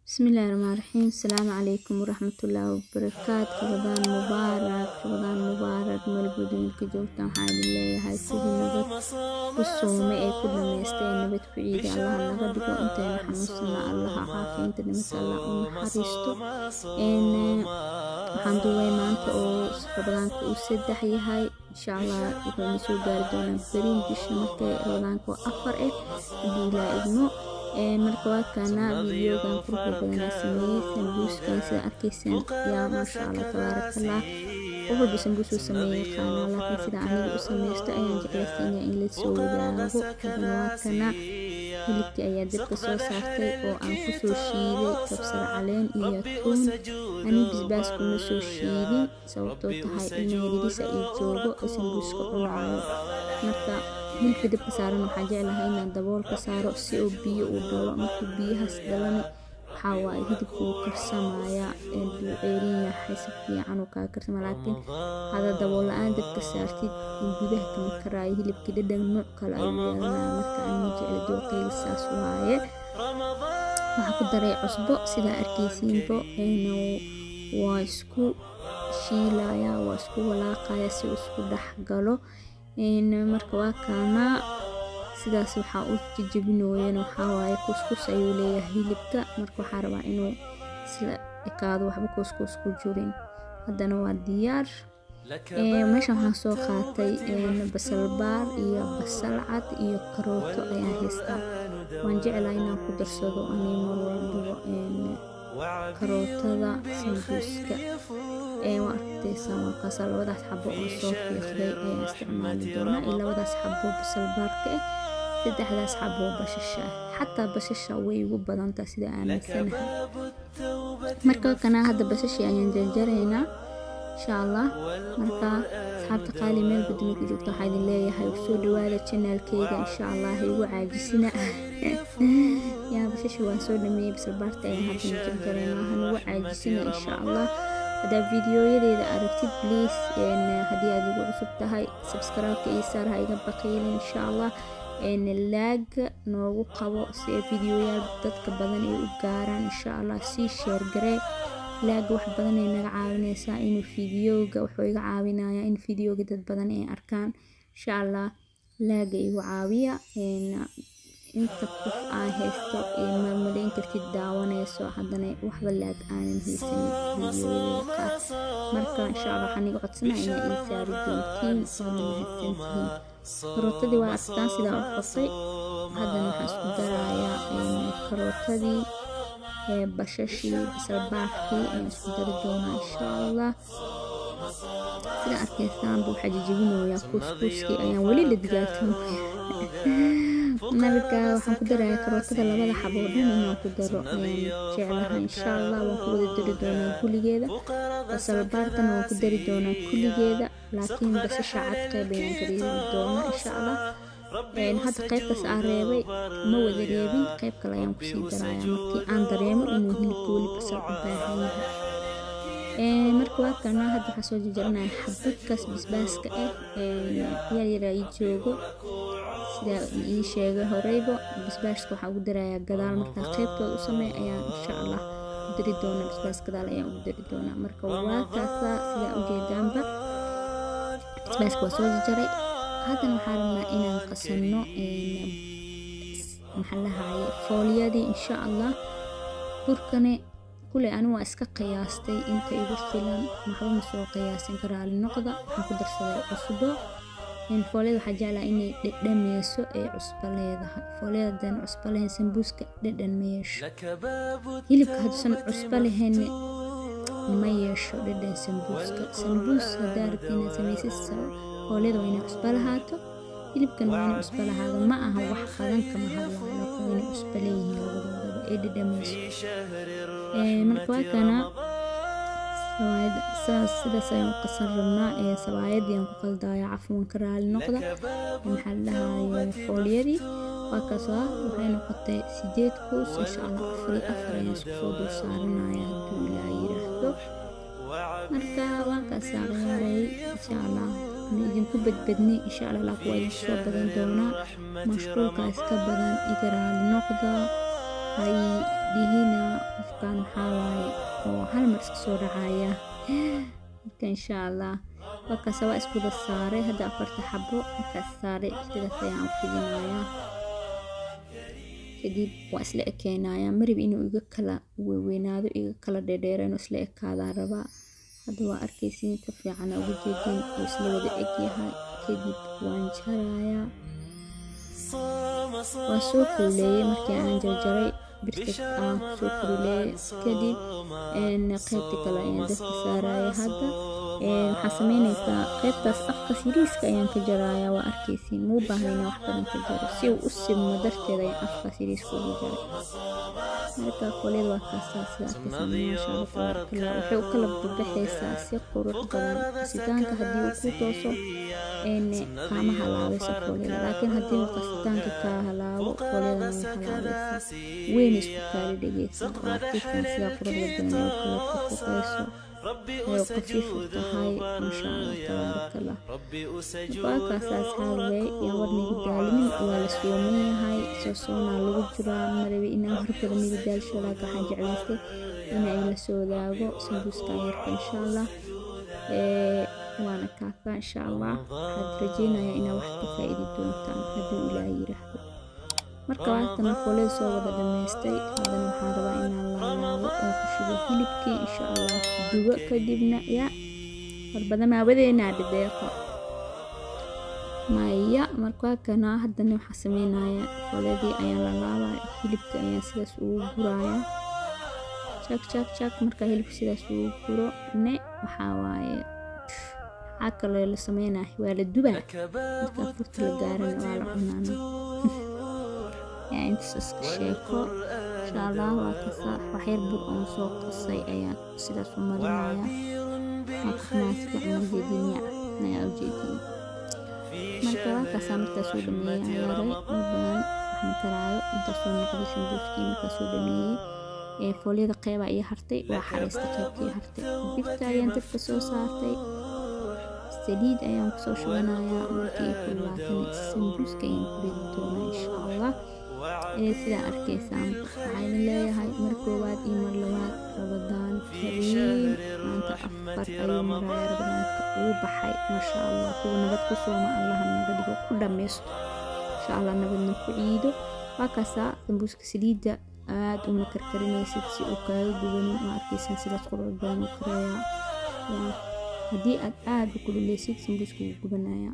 بسم الله الرحمن الرحيم. السلام عليكم ورحمة الله وبركاته. رمضان مبارك رمضان مبارك ملبودين كجوتنا حال الله هاي سيدي نبت والصوم كلنا يستين نبت في عيد الله نقدر وانت نحن وصلنا الله عافية انت نمسأل الله ونحرسته ان الحمد لله ما انت رمضان كوسدح هاي ان شاء الله يكون نسو قاردونا برين ديش مركي رمضان كو أفر ديلا إذنو marka kana videogan quruxda badan sameeyay sambuuska sida arkaysan yaa ma sha Allah tabarakallah wuxuu sambuus sameeyay kana laakiin sida aniga u sameeysto ayaan jeclaysanaa in la soo wadaago kana hilibkii ayaa dabka soo saartay oo aan ku soo shiiday kabsar caleen iyo tuun ani bisbaas ku soo shiiday sababtoo tahay in yariisa ay joogo sambuuska cunaayo marka hilibka dabka saaran waxaan jeclahay inaan daboolka saaro si uu biyo u dhalo marka biyahaas dhalana waxa waaye hilibku karsamaya inuu eerin yahay si fiican oo ka karsama laakiin hada dabool la'aan dabka saartid in gudaha ka karaayo hilibkii dhadhan nooc kale ay yeelanayaan marka aan jecel dooqeyga saas waaye waxa ku daray cusbo sida arkaysiinbo inuu waa isku shiilaya waa isku walaaqaya si uu isku dhax galo marka waa kana sidaas waxa uu jijibinooyeen waxa waaye kuskus ayuu leeyahay hilibka marka waxa rabaa inuu sida ekaado waxba kuskus ku jirin hadana waa diyaar meesha waxaan soo qaatay basal baar iyo basal cad iyo karooto ayaan haystaa waan jeclahay inaan ku darsado ani mar walba karootada sambuuska وأرتيسا وقصر لبداس حبو أصوف يخدي استعمال دونا إلا بداس حبو بسل باركة تدحداس حبو بششة حتى بششة ويوبدان تسيدا آمن سنها مركا كنا هذا بششة يعني نجرجرينا إن شاء الله مركا صحاب تقالي ميل بدون كجوكتا حيد الله هاي وسود والا channel كيغا إن شاء الله هيو عاجسنا يا بششة واسود مي بسل باركة يعني هذا نجرجرينا هنو عاجسنا إن شاء الله هذا فيديو يريد أركتب بليز إن هدي أدو عصبتها سبسكرايب كيسار هاي بقيل إن شاء الله إن اللاج نوغو قبو سي فيديو يالدتك بدن يوغاران إن شاء الله سي شير جري لاج واحد بدن ينعاوني سا إنو فيديو وحويق عاونايا إن فيديو جدد بدن أركان إن شاء الله لاج يوعاوية إن inta qof aan haysto ma maleyn kartid daawanayso hadana waxba laag aanan haysan videoyada marka insha Allah waxaan iga codsanayaa in saari doontiin karootadii waa astaan sida u qasay hadana waxaan isku darayaa karootadii bashashi basal baarkii aan isku dari doonaa insha Allah sida arkaysaan buu xajijibinooyaa kuskuskii ayaan wali la digaagsan marka waxaan ku darayaa karootada labada xabo dhan inaan ku daro jeclahay insha Allah waan ku wada dari doonaa kulligeeda basal baartana waan ku dari doonaa kulligeeda laakiin basasha cad qayb ayaan kariiri doonaa insha Allah hadda qaybtaas aan reebay ma wada reebin qayb kale ayaan ku sii darayaa markii aan dareemo inuu hilibka weli basal u baahan yahay marka waa kana hadda waxaan soo jarjaranayaa xabadkaas basbaaska yar ay joogo sida ii sheegay horeyba basbaaska waxa ugu darayaa gadaal marka qaybtooda u sameey ayaan insha Allah u dari doonaa basbaas gadaal ayaan u dari doonaa marka waa kaasa sida u jeedaanba basbaaska waa soo jaray hadana waxaan rabnaa inaan qasano maxallahaye fooliyadii insha Allah burkane kulay anigu waa iska qiyaastay inta igu filan maxba ma soo qiyaasin karaa noqda waxaan ku darsaday cusbo in fooliyada waxa jeclaa inay dhadhameyso ee cusbo leedahay fooliyadan cusbo leh sambuuska dhadhan ma yeesho hilibka hadsan cusbo leheen ma yeesho dhadhan sambuuska daartina sameysaysa fooliyada waa inay cusbo lahaato hilibkan waa inay cusbo lahaado ma aha wax badan kama hadlayo laakiin inay cusbo leeyihiin labadooda ee dhadhameyso marka waa kana sidaas ayaan qasan rabnaa sabaayadii aan ku qaldaya cafwan karaali noqda maxaa la dhahayaa fooliyadii waa kaasoo waxay noqotay 8 kuus insha Allah afar ayaan isku soo dul saaranaya hadduu ilaa yiraahdo marka waan ka saaray insha Allah idinku badbadni insha Allah la kuwa idin soo badan doonaa mashquulka iska badan igaraali noqda hay dihina qofkan maxaa waaye oo hal mar iska soo dhacaya marka insha Allah markaas waa isku saaray hadda 4 xabo markaas saaray sidaas ayaan u fidinayaa kadib waa isla ekeenayaa marib inuu iga kala weynaado iga kala dheereeyo inuu isla ekaada rabaa hadda waa arkaysiin ka fiican ugu jeedin oo isla wada eg yahay kadib waan jarayaa waa soo kuleeyay markii aan jarjaray birta aan soo kuleeyay kadib qaybta kale ayaan dadka saaraya hadda waxaan sameynaysaa qaybtaas afka siriiska ayaan ka jarayaa waa arkaysiin muu baahnayna wax badan ka jaro si uu u sibmo darteeda ayaan afka siriiska ugu jaray marka fooliyada waa kaasaa sida arkaysiin maasha Allah tabaarakallah waxay u kala baxaysaa si qurux badan qasitaanka haddii uu ku tooso kaama halaabayso fooliyada laakiin haddii uu qasitaanka ka halaabo fooliyada way halaabaysaa weyn isku kaali dhigaysaa waa arkaysiin sida quruxda badan ee kala fuqayso هي خفيف وتهاي ما شاء الله تبارك الله باكاس أصحابي يا ورني بدالين ولا سومي هاي سوسونا لوجرا مربي إنه هركض من بدال شراكة حاجة عرفتي إنه إلى سوداء سندوس كاير إن شاء الله وانا كافة إن شاء الله حد رجينا يا إنه واحد فائدة دونتان هدو إلى يرحب marka waatan foolada soo wada dhameystay hadana waxaan rabaa in Allah laabo oo ku shubo hilibkii insha Allah dubo kadibna ya warbada maabadeena dhideeqo maya marka kana hadana waxa sameynaya fooladii ayaan la laabay hilibka ayaan sidaas ugu guraaya chak marka hilibka sidaas ugu guro waxa waaye akala la sameynaa waa la dubaa marka furta la gaaran waa la cunaana انت سكشيكو ان شاء الله وكسا وحير بقون سوق قصي ايان سيدا سومرينايا مكناس كعمل جدينيا نيا وجيدين مركا وكسا مركا سودمية عياري مبان محمترايو انت سو نقضي سندوسكي مركا سودمية فولي دا قيبا اي هرتي وحاريستا قيبكي هرتي بيبتا ايان تبكا سو سارتي سليد ايان كسو شوانايا مركي كلاتني سندوسكي ينكريدتونا ان شاء الله sida arkaysaan waxaan leeyahay mar koowaad iyo mar labaad Ramadan kariim maanta 4 ayuu maraya Ramadaanka uu baxay ma sha Allah kuwa nabad ku sooma Allah naga dhigo ku dhameysto insha Allah nabadna ku ciido waakaasa sambuuska saliida aad u karkarinaysid si uu kaaga gubanin ma arkaysan sida qurux badan u karaya haddii aad u kululeysid sambuuska wuu gubanaya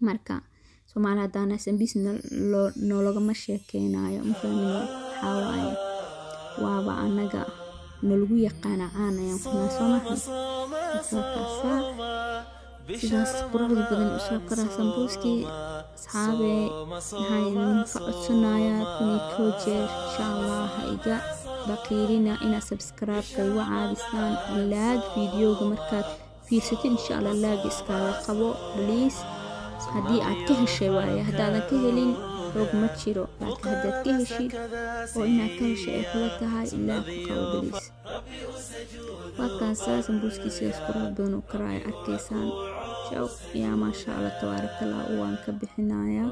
marka Soomaali hadana sambis nologama sheekeynayo ma fahmin waxa waaye waaba anaga nalagu yaqaan caanayaan kuna Soomaali sidaas quruxda badan u soo kara sambuuskii asxaabe haynin facodsanaya kuni koojeer insha Allah iga baqiirina ina subscribe kay wacaabisaan laag videoga markaad fiirsatid insha Allah laag iskaaga qabo please haddii aad ka heshay waaye haddaadan ka helin xoog ma jiro laakiin haddaad ka heshid oo inaad ka heshay ay kula tahay ilaa ku qabo beliis waakaasa sambuuskii sidaas qurux badan u karaya arkaysaan shaw yaa maasha Allah tabaarakallah waan ka bixinayaa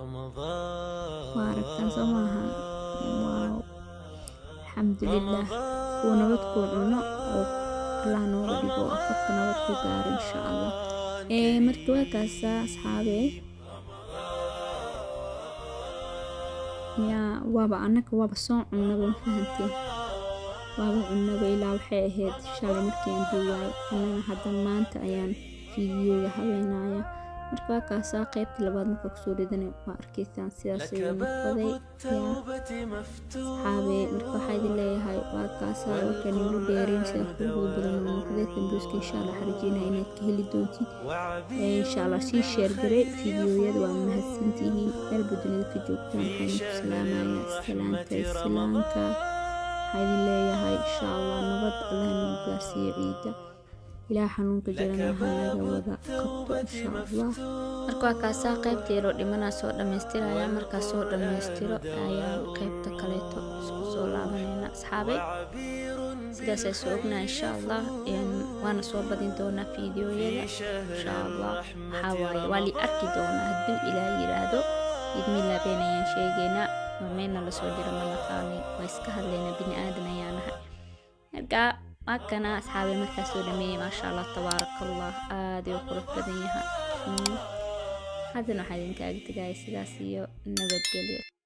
waa aragtaan soo maaha waaw alxamdulillah kuwa nabad ku cuno oo Allah nooga dhigo afarta nabad ku gaaro insha Allah marka waakaasa asxaabe waaba anaka waaba soo cunaba ma fahanteen waaba cunaba ilaa waxay ahayd shalay markii aan duuwaay anana hadda maanta ayaan fiidiyoga haweenaya marka waakaasa qaybta labaad marka kusoo ridanay waa arkaysaan sidaas ayuu noqday asxaabe marka waxaa idin leeyahay waakaasa markaan igu dheerin sida quruxda badan oo noqday sambuuska insha Allah xarajinaya inaad ka heli doontid insha Allah sii share garee fiidiyoyada waa mahadsantihiin dalba dunida ka joogtaan waxaan ku salaamayaa salaanta islaamka waxaa idin leeyahay insha Allah nabad Allah nagu gaarsiiyo ciida ilaa xanuunka jirana hanaga wada qabto insha Allah marka waakaasa qaybta yaro dhimana soo dhameystiraya marka soo dhameystiro ayaan qaybta kaleeto isku soo laabanayna asxaabe sidaas ay soo ognaa insha Allah waana soo badin doonaa fiidiyoyada insha Allah waxaa waaye waa li arki doonaa hadduu ilaa yiraahdo idmi laabeenayaan sheegeena ومين اللي سو جرى من ثاني ويسكهر لنا بني آدم أيانها مركا ما كان أصحابي مركا سودمي ما شاء الله تبارك الله آدي وقرب بدنيها هذا نوع حالين كاقتقاي سلاسيو نبت قليو